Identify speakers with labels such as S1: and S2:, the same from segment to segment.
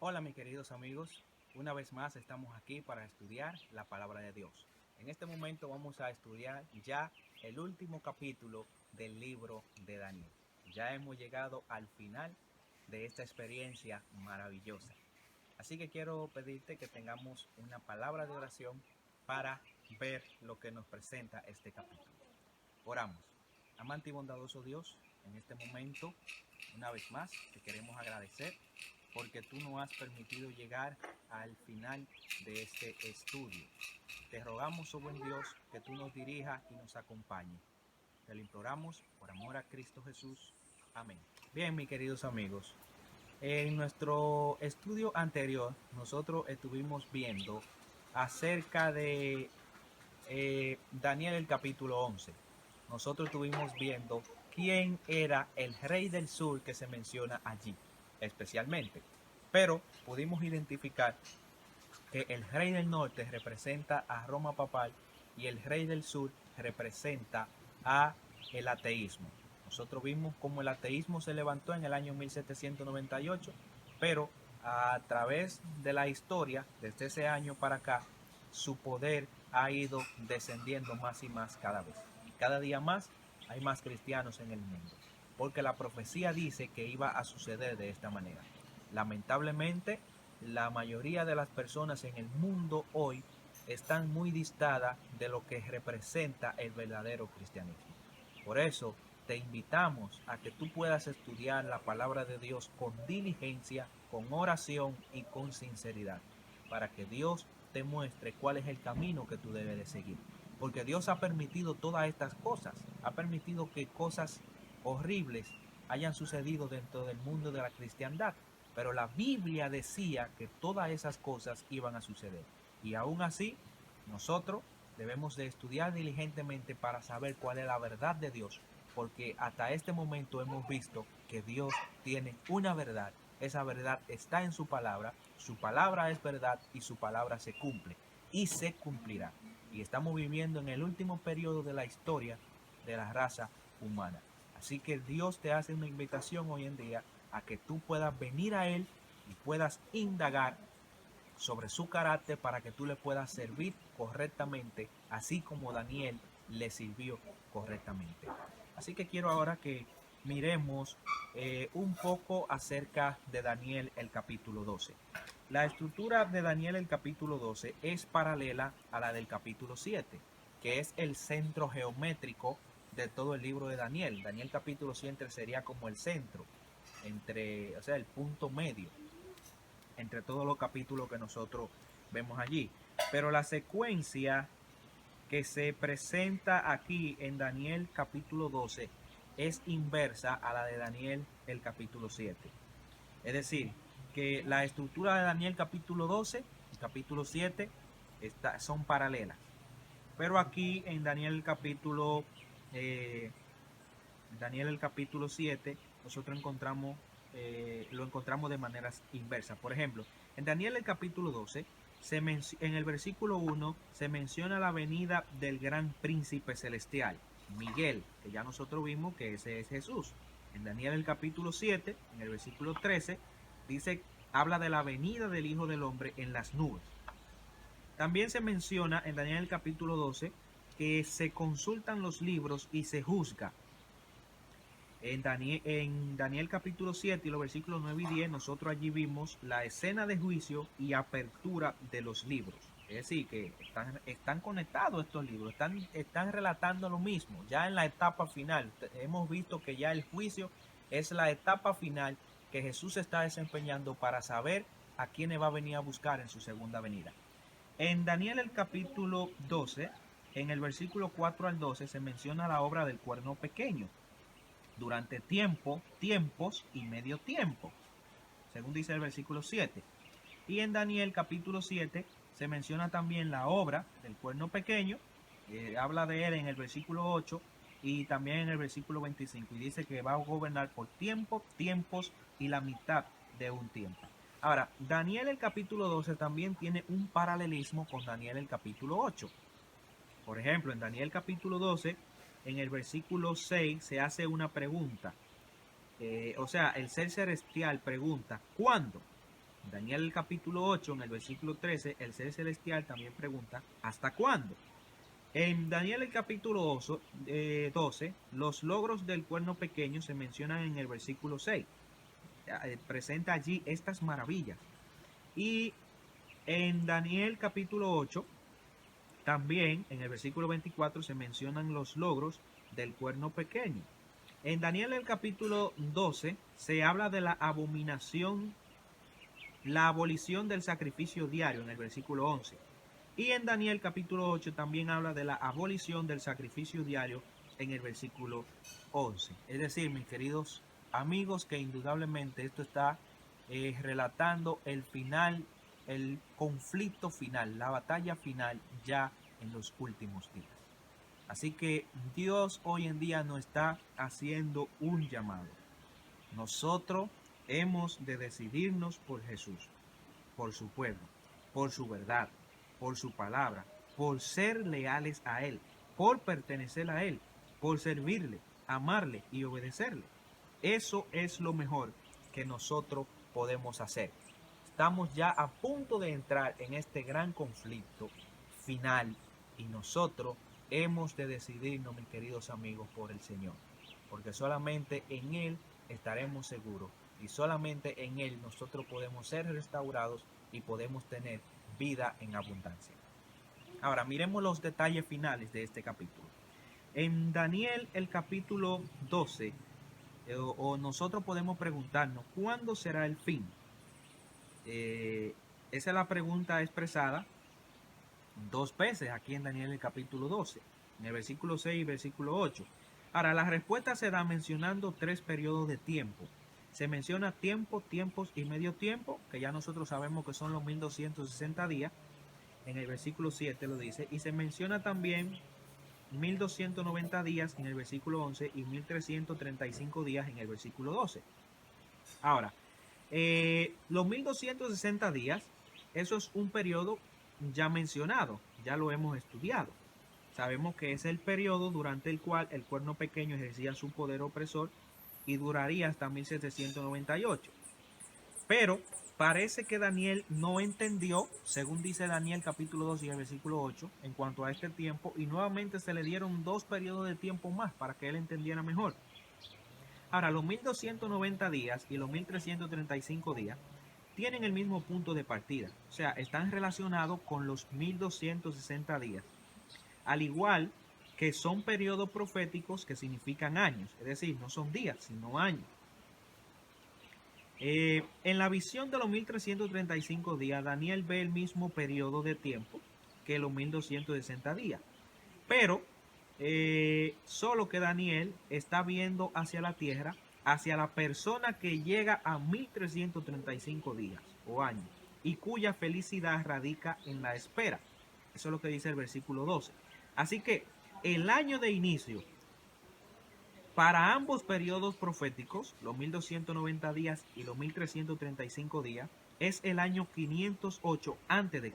S1: Hola mis queridos amigos, una vez más estamos aquí para estudiar la palabra de Dios. En este momento vamos a estudiar ya el último capítulo del libro de Daniel. Ya hemos llegado al final de esta experiencia maravillosa. Así que quiero pedirte que tengamos una palabra de oración para ver lo que nos presenta este capítulo. Oramos. Amante y bondadoso Dios, en este momento, una vez más, te queremos agradecer porque tú nos has permitido llegar al final de este estudio. Te rogamos, oh buen Dios, que tú nos dirijas y nos acompañes. Te lo imploramos por amor a Cristo Jesús. Amén. Bien, mis queridos amigos, en nuestro estudio anterior, nosotros estuvimos viendo acerca de Daniel el capítulo 11. Nosotros estuvimos viendo quién era el rey del sur que se menciona allí, especialmente. Pero pudimos identificar que el rey del norte representa a Roma papal y el rey del sur representa a el ateísmo. Nosotros vimos cómo el ateísmo se levantó en el año 1798, pero a través de la historia, desde ese año para acá, su poder ha ido descendiendo más y más cada vez. Y cada día más hay más cristianos en el mundo, porque la profecía dice que iba a suceder de esta manera. Lamentablemente, la mayoría de las personas en el mundo hoy están muy distadas de lo que representa el verdadero cristianismo. Por eso te invitamos a que tú puedas estudiar la palabra de Dios con diligencia, con oración y con sinceridad, para que Dios te muestre cuál es el camino que tú debes de seguir. Porque Dios ha permitido todas estas cosas, ha permitido que cosas horribles hayan sucedido dentro del mundo de la cristiandad, pero la Biblia decía que todas esas cosas iban a suceder. Y aún así, nosotros debemos de estudiar diligentemente para saber cuál es la verdad de Dios, porque hasta este momento hemos visto que Dios tiene una verdad. Esa verdad está en su palabra es verdad y su palabra se cumple y se cumplirá. Y estamos viviendo en el último periodo de la historia de la raza humana. Así que Dios te hace una invitación hoy en día a que tú puedas venir a Él y puedas indagar sobre su carácter para que tú le puedas servir correctamente, así como Daniel le sirvió correctamente. Así que quiero ahora que miremos un poco acerca de Daniel el capítulo 12. La estructura de Daniel el capítulo 12 es paralela a la del capítulo 7, que es el centro geométrico de todo el libro de Daniel. Daniel capítulo 7 sería como el centro, o sea, el punto medio entre todos los capítulos que nosotros vemos allí. Pero la secuencia que se presenta aquí en Daniel capítulo 12 es inversa a la de Daniel el capítulo 7. Es decir, que la estructura de Daniel capítulo 12 y capítulo 7 son paralelas. Pero aquí en Daniel el capítulo 7, nosotros lo encontramos de maneras inversas. Por ejemplo, en Daniel el capítulo 12, en el versículo 1 se menciona la venida del gran príncipe celestial, Miguel, que ya nosotros vimos que ese es Jesús. En Daniel el capítulo 7, en el versículo 13, habla de la venida del Hijo del Hombre en las nubes. También se menciona en Daniel el capítulo 12 que se consultan los libros y se juzga. En Daniel capítulo 7 y los versículos 9 y 10, nosotros allí vimos la escena de juicio y apertura de los libros. Es decir, que están conectados estos libros, están relatando lo mismo. Ya en la etapa final, hemos visto que ya el juicio es la etapa final que Jesús está desempeñando para saber a quiénes va a venir a buscar en su segunda venida. En Daniel el capítulo 12, en el versículo 4 al 12, se menciona la obra del cuerno pequeño durante tiempos y medio tiempo, según dice el versículo 7. Y en Daniel capítulo 7 se menciona también la obra del cuerno pequeño, habla de él en el versículo 8 y también en el versículo 25, y dice que va a gobernar por tiempos y la mitad de un tiempo. Ahora, Daniel el capítulo 12 también tiene un paralelismo con Daniel el capítulo 8. Por ejemplo, en Daniel capítulo 12, en el versículo 6 se hace una pregunta. O sea, el ser celestial pregunta, ¿cuándo? Daniel el capítulo 8, en el versículo 13, el ser celestial también pregunta, ¿hasta cuándo? En Daniel el capítulo 12, los logros del cuerno pequeño se mencionan en el versículo 6. Presenta allí estas maravillas. Y en Daniel capítulo 8, también en el versículo 24 se mencionan los logros del cuerno pequeño. En Daniel el capítulo 12 se habla de la abominación, la abolición del sacrificio diario en el versículo 11. Y en Daniel capítulo 8 también habla de la abolición del sacrificio diario en el versículo 11. Es decir, mis queridos amigos, que indudablemente esto está relatando el final, el conflicto final, la batalla final ya en los últimos días. Así que Dios hoy en día nos está haciendo un llamado. Nosotros hemos de decidirnos por Jesús, por su pueblo, por su verdad, por su palabra, por ser leales a Él, por pertenecer a Él, por servirle, amarle y obedecerle. Eso es lo mejor que nosotros podemos hacer. Estamos ya a punto de entrar en este gran conflicto final y nosotros hemos de decidirnos, mis queridos amigos, por el Señor, porque solamente en Él estaremos seguros y solamente en Él nosotros podemos ser restaurados y podemos tener vida en abundancia. Ahora, miremos los detalles finales de este capítulo. En Daniel, el capítulo 12, o nosotros podemos preguntarnos, ¿cuándo será el fin? Esa es la pregunta expresada dos veces aquí en Daniel el capítulo 12, en el versículo 6 y versículo 8. Ahora, la respuesta se da mencionando tres periodos de tiempo. Se menciona tiempo, tiempos y medio tiempo, que ya nosotros sabemos que son los 1260 días. En el versículo 7 lo dice. Y se menciona también 1290 días en el versículo 11 y 1335 días en el versículo 12. Ahora, los 1260 días, eso es un periodo ya mencionado, ya lo hemos estudiado. Sabemos que es el periodo durante el cual el cuerno pequeño ejercía su poder opresor y duraría hasta 1798. Pero parece que Daniel no entendió, según dice Daniel capítulo 2 y el versículo 8, en cuanto a este tiempo, y nuevamente se le dieron dos periodos de tiempo más para que él entendiera mejor. Ahora, los 1290 días y los 1335 días tienen el mismo punto de partida, o sea, están relacionados con los 1260 días, al igual que son periodos proféticos que significan años, es decir, no son días, sino años. En la visión de los 1335 días, Daniel ve el mismo periodo de tiempo que los 1260 días, pero solo que Daniel está viendo hacia la tierra, hacia la persona que llega a 1335 días o años y cuya felicidad radica en la espera. Eso es lo que dice el versículo 12. Así que el año de inicio para ambos periodos proféticos, los 1290 días y los 1335 días, es el año 508 a.C.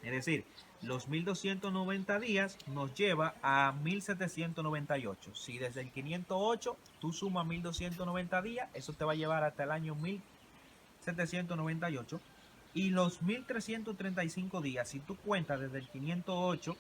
S1: Es decir, los 1290 días nos lleva a 1798. Si desde el 508 tú sumas 1290 días, eso te va a llevar hasta el año 1798. Y los 1335 días, si tú cuentas desde el 508,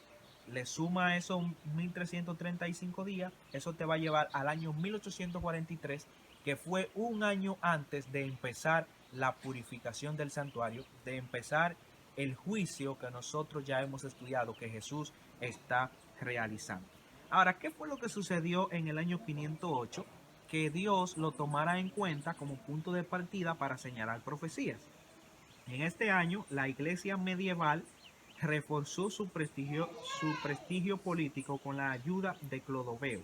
S1: le suma esos 1335 días, eso te va a llevar al año 1843, que fue un año antes de empezar la purificación del santuario, de empezar el juicio que nosotros ya hemos estudiado que Jesús está realizando. Ahora, ¿qué fue lo que sucedió en el año 508? Que Dios lo tomara en cuenta como punto de partida para señalar profecías. En este año, la iglesia medieval reforzó su prestigio político con la ayuda de Clodoveo,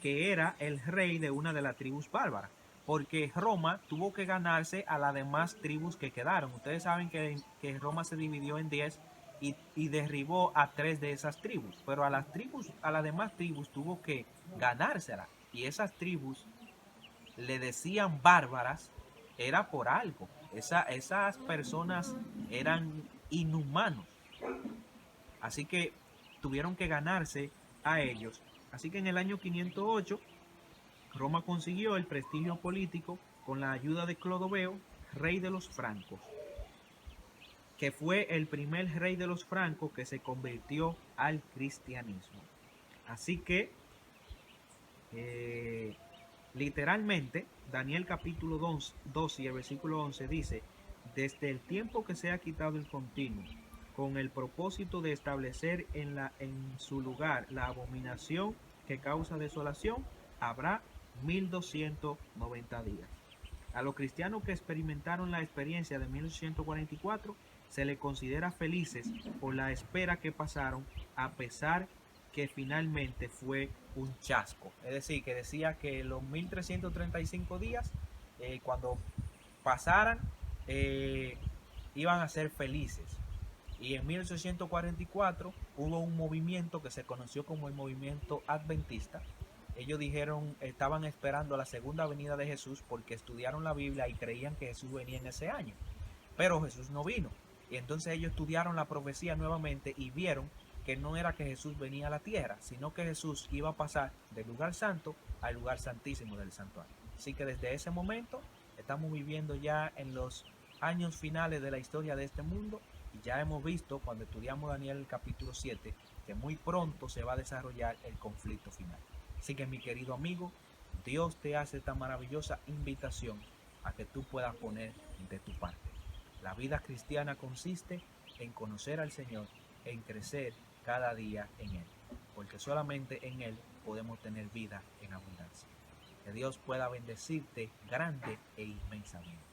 S1: que era el rey de una de las tribus bárbaras, porque Roma tuvo que ganarse a las demás tribus que quedaron. Ustedes saben que Roma se dividió en 10 y derribó a 3 de esas tribus, pero a las demás tribus tuvo que ganársela, y esas tribus le decían bárbaras, era por algo. Esas personas eran inhumanos. Así que tuvieron que ganarse a ellos. Así que en el año 508, Roma consiguió el prestigio político con la ayuda de Clodoveo rey de los francos, que fue el primer rey de los francos que se convirtió al cristianismo. Así que, literalmente, Daniel capítulo 12 y el versículo 11 dice: desde el tiempo que se ha quitado el continuo, con el propósito de establecer en su lugar la abominación que causa desolación, habrá 1290 días. A los cristianos que experimentaron la experiencia de 1844 se les considera felices por la espera que pasaron, a pesar que finalmente fue un chasco. Es decir, que decía que los 1335 días, cuando pasaran, eh, iban a ser felices. Y en 1844 hubo un movimiento que se conoció como el movimiento adventista. Ellos dijeron, estaban esperando la segunda venida de Jesús porque estudiaron la Biblia y creían que Jesús venía en ese año. Pero Jesús no vino. Y entonces ellos estudiaron la profecía nuevamente y vieron que no era que Jesús venía a la tierra, sino que Jesús iba a pasar del lugar santo al lugar santísimo del santuario. Así que desde ese momento estamos viviendo ya en los años finales de la historia de este mundo, y ya hemos visto cuando estudiamos Daniel capítulo 7 que muy pronto se va a desarrollar el conflicto final. Así que, mi querido amigo, Dios te hace esta maravillosa invitación a que tú puedas poner de tu parte. La vida cristiana consiste en conocer al Señor, en crecer cada día en Él, porque solamente en Él podemos tener vida en abundancia. Que Dios pueda bendecirte grande e inmensamente.